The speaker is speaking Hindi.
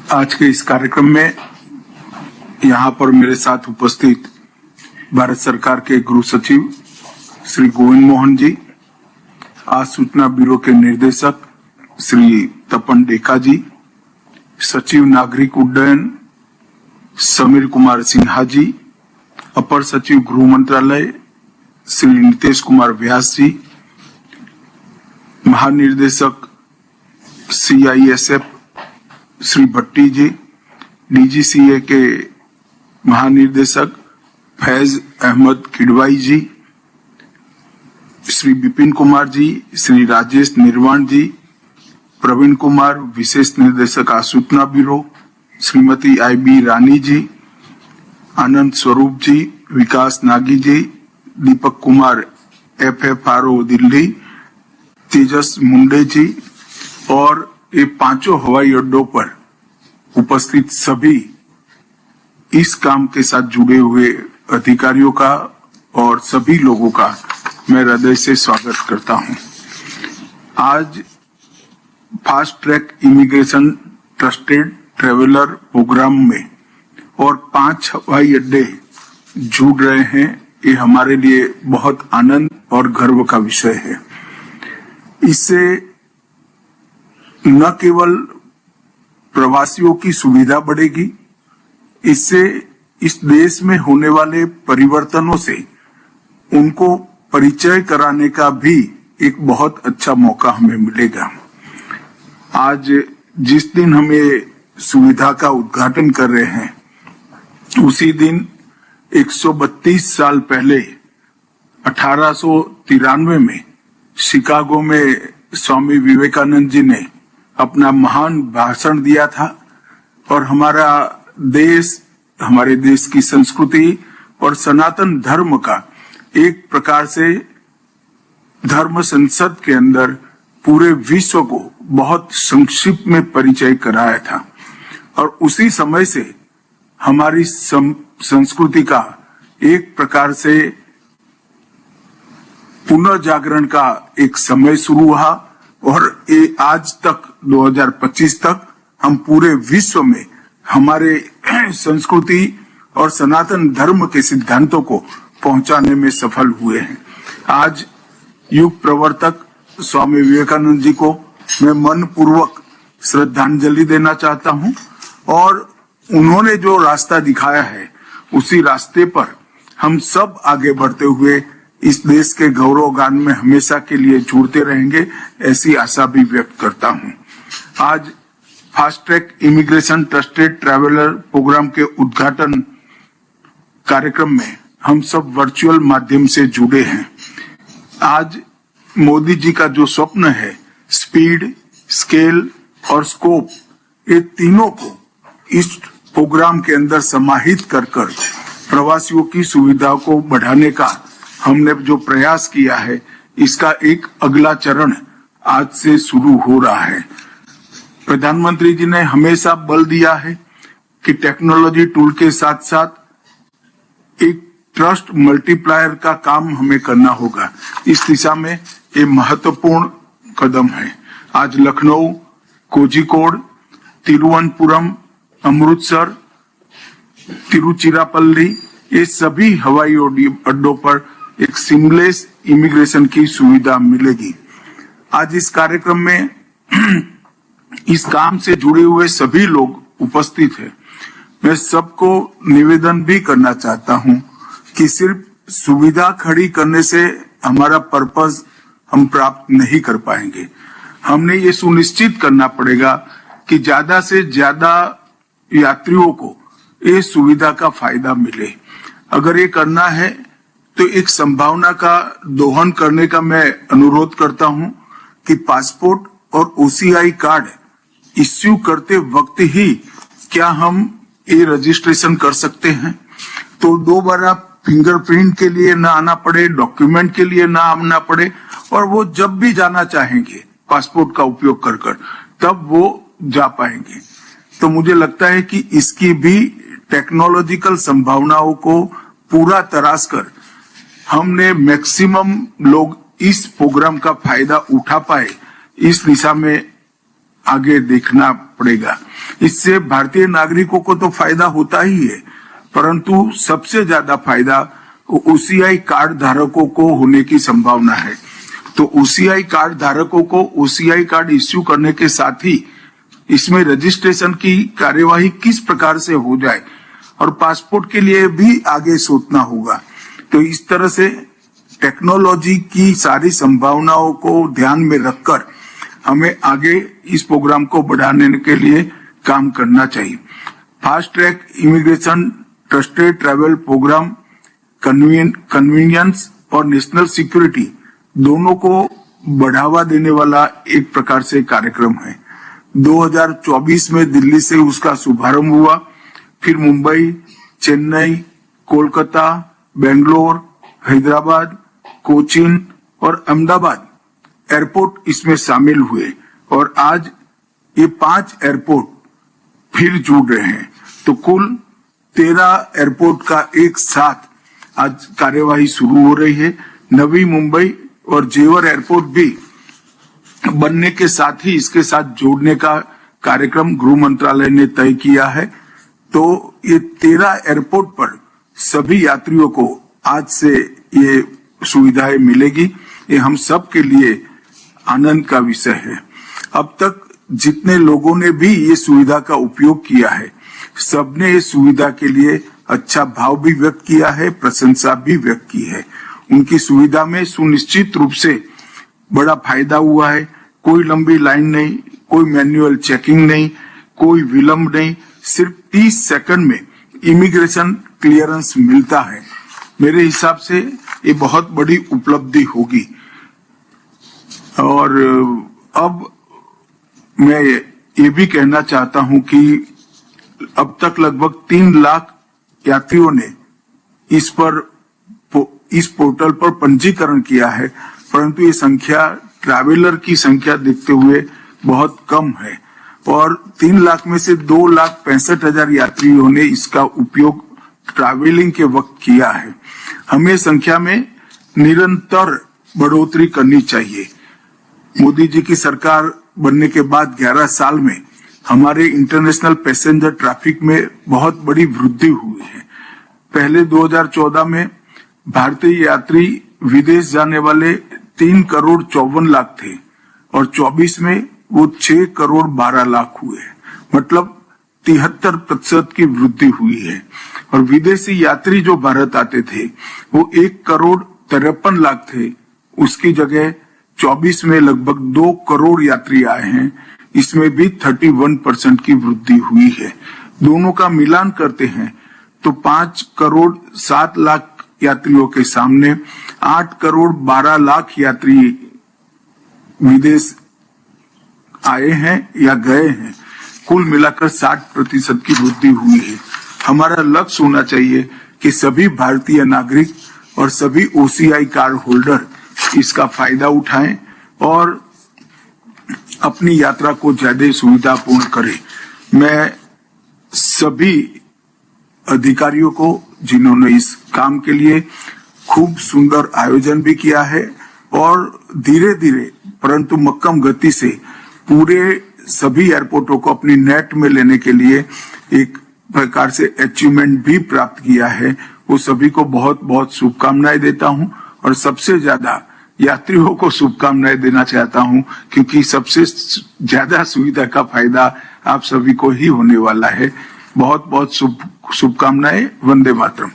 आज के इस कार्यक्रम में यहाँ पर मेरे साथ उपस्थित भारत सरकार के गृह सचिव श्री गोविंद मोहन जी, आज सूचना ब्यूरो के निर्देशक श्री तपन डेका जी, सचिव नागरिक उड्डयन समीर कुमार सिन्हा जी, अपर सचिव गृह मंत्रालय श्री नितेश कुमार व्यास जी, महानिर्देशक CISF श्री भट्टी जी, DGCA के महानिर्देशक फैज अहमद किडवाई जी, श्री विपिन कुमार जी, श्री राजेश निर्वाण जी, प्रवीण कुमार विशेष निर्देशक सूचना ब्यूरो, श्रीमती IB रानी जी, आनंद स्वरूप जी, विकास नागी जी, दीपक कुमार FFRO दिल्ली, तेजस मुंडे जी और ये पांचों हवाई अड्डों पर उपस्थित सभी इस काम के साथ जुड़े हुए अधिकारियों का और सभी लोगों का मैं हृदय से स्वागत करता हूं। आज fast track immigration trusted traveller programme में और 5 हवाई अड्डे जुड़ रहे हैं, ये हमारे लिए बहुत आनंद और गर्व का विषय है। इससे न केवल प्रवासियों की सुविधा बढ़ेगी, इससे इस देश में होने वाले परिवर्तनों से उनको परिचय कराने का भी एक बहुत अच्छा मौका हमें मिलेगा। आज जिस दिन हम ये सुविधा का उद्घाटन कर रहे हैं, उसी दिन 132 साल पहले 1893 में शिकागो में स्वामी विवेकानंद जी ने अपना महान भाषण दिया था और हमारे देश की संस्कृति और सनातन धर्म का एक प्रकार से धर्म संसद के अंदर पूरे विश्व को बहुत संक्षिप्त में परिचय कराया था। और उसी समय से हमारी संस्कृति का एक प्रकार से पुनर्जागरण का एक समय शुरू हुआ और ये आज तक 2025 तक हम पूरे विश्व में हमारे संस्कृति और सनातन धर्म के सिद्धांतों को पहुंचाने में सफल हुए हैं। आज युग प्रवर्तक स्वामी विवेकानंद जी को मैं मन पूर्वक श्रद्धांजलि देना चाहता हूं और उन्होंने जो रास्ता दिखाया है उसी रास्ते पर हम सब आगे बढ़ते हुए इस देश के गौरव गान में हमेशा के लिए जुड़ते रहेंगे, ऐसी आशा भी व्यक्त करता हूं। आज fast track immigration trusted traveller programme के उद्घाटन कार्यक्रम में हम सब वर्चुअल माध्यम से जुड़े हैं। आज मोदी जी का जो स्वप्न है, स्पीड, स्केल और स्कोप, ये तीनों को इस प्रोग्राम के अंदर समाहित कर प्रवासियों की सुविधाओं को बढ़ाने का हमने जो प्रयास किया है, इसका एक अगला चरण आज से शुरू हो रहा है। प्रधानमंत्री जी ने हमेशा बल दिया है कि टेक्नोलॉजी टूल के साथ साथ एक ट्रस्ट मल्टीप्लायर का काम हमें करना होगा। इस दिशा में ये महत्वपूर्ण कदम है। आज लखनऊ, कोझिकोड, तिरुवनंतपुरम, अमृतसर, तिरुचिरापल्ली, ये सभी हवाई अड्डों पर एक सीमलेस इमिग्रेशन की सुविधा मिलेगी। आज इस कार्यक्रम में इस काम से जुड़े हुए सभी लोग उपस्थित हैं। मैं सबको निवेदन भी करना चाहता हूं कि सिर्फ सुविधा खड़ी करने से हमारा पर्पस हम प्राप्त नहीं कर पाएंगे। हमने ये सुनिश्चित करना पड़ेगा कि ज्यादा से ज्यादा यात्रियों को ये सुविधा का फायदा मिले। अगर ये करना है तो एक संभावना का दोहन करने का मैं अनुरोध करता हूं कि पासपोर्ट और OCI कार्ड इश्यू करते वक्त ही क्या हम ये रजिस्ट्रेशन कर सकते हैं, तो दोबारा फिंगरप्रिंट के लिए ना आना पड़े, डॉक्यूमेंट के लिए ना आना पड़े और वो जब भी जाना चाहेंगे पासपोर्ट का उपयोग कर तब वो जा पाएंगे। तो मुझे लगता है कि इसकी भी टेक्नोलॉजिकल संभावनाओं को पूरा तराश कर हमने मैक्सिमम लोग इस प्रोग्राम का फायदा उठा पाए, इस दिशा में आगे देखना पड़ेगा। इससे भारतीय नागरिकों को तो फायदा होता ही है, परंतु सबसे ज्यादा फायदा ओसीआई कार्ड धारकों को होने की संभावना है। तो ओसीआई कार्ड धारकों को ओसीआई कार्ड इश्यू करने के साथ ही इसमें रजिस्ट्रेशन की कार्यवाही किस प्रकार से हो जाए और पासपोर्ट के लिए भी आगे सोचना होगा। तो इस तरह से टेक्नोलॉजी की सारी संभावनाओं को ध्यान में रखकर हमें आगे इस प्रोग्राम को बढ़ाने के लिए काम करना चाहिए। Fast track immigration, trusted travel programme, convenience और नेशनल सिक्योरिटी दोनों को बढ़ावा देने वाला एक प्रकार से कार्यक्रम है। 2024 में दिल्ली से उसका शुभारंभ हुआ, फिर मुंबई, चेन्नई, कोलकाता, बेंगलोर, हैदराबाद, कोचीन और अहमदाबाद एयरपोर्ट इसमें शामिल हुए और आज ये 5 एयरपोर्ट फिर जुड़ रहे हैं। तो कुल 13 एयरपोर्ट का एक साथ आज कार्यवाही शुरू हो रही है। नवी मुंबई और जेवर एयरपोर्ट भी बनने के साथ ही इसके साथ जोड़ने का कार्यक्रम गृह मंत्रालय ने तय किया है। तो ये 13 एयरपोर्ट पर सभी यात्रियों को आज से ये सुविधाएं मिलेगी। ये हम सब के लिए आनंद का विषय है। अब तक जितने लोगों ने भी ये सुविधा का उपयोग किया है, सबने इस सुविधा के लिए अच्छा भाव भी व्यक्त किया है, प्रशंसा भी व्यक्त की है। उनकी सुविधा में सुनिश्चित रूप से बड़ा फायदा हुआ है। कोई लंबी लाइन नहीं, कोई मैन्युअल चेकिंग नहीं, कोई विलंब नहीं, सिर्फ 30 सेकंड में इमिग्रेशन क्लियरेंस मिलता है। मेरे हिसाब से ये बहुत बड़ी उपलब्धि होगी। और अब मैं ये भी कहना चाहता हूं कि अब तक लगभग 3 लाख यात्रियों ने इस पोर्टल पर पंजीकरण किया है, परंतु ये संख्या ट्रैवलर की संख्या देखते हुए बहुत कम है और 3 लाख में से 2,65,000 यात्रियों ने इसका उपयोग ट्रैवलिंग के वक्त किया है। हमें संख्या में निरंतर बढ़ोतरी करनी चाहिए। मोदी जी की सरकार बनने के बाद 11 साल में हमारे इंटरनेशनल पैसेंजर ट्रैफिक में बहुत बड़ी वृद्धि हुई है। पहले 2014 में भारतीय यात्री विदेश जाने वाले 3 करोड़ 54 लाख थे और 24 में वो 6 करोड़ 12 लाख हुए, मतलब 73% की वृद्धि हुई है। और विदेशी यात्री जो भारत आते थे वो 1 करोड़ 53 लाख थे, उसकी जगह 24 में लगभग 2 करोड़ यात्री आए हैं। इसमें भी 31% की वृद्धि हुई है। दोनों का मिलान करते हैं तो 5 करोड़ 7 लाख यात्रियों के सामने 8 करोड़ 12 लाख यात्री विदेश आए हैं या गए हैं। कुल मिलाकर 60% की वृद्धि हुई है। हमारा लक्ष्य होना चाहिए कि सभी भारतीय नागरिक और सभी ओसीआई कार्ड होल्डर इसका फायदा उठाएं और अपनी यात्रा को ज्यादा सुविधापूर्ण करें। मैं सभी अधिकारियों को जिन्होंने इस काम के लिए खूब सुंदर आयोजन भी किया है और धीरे धीरे परंतु मक्कम गति से पूरे सभी एयरपोर्टों को अपनी नेट में लेने के लिए एक प्रकार से अचीवमेंट भी प्राप्त किया है, वो सभी को बहुत बहुत शुभकामनाएं देता हूं और सबसे ज्यादा यात्रियों को शुभकामनाएं देना चाहता हूं क्योंकि सबसे ज्यादा सुविधा का फायदा आप सभी को ही होने वाला है। बहुत बहुत शुभकामनाएं। वंदे मातरम।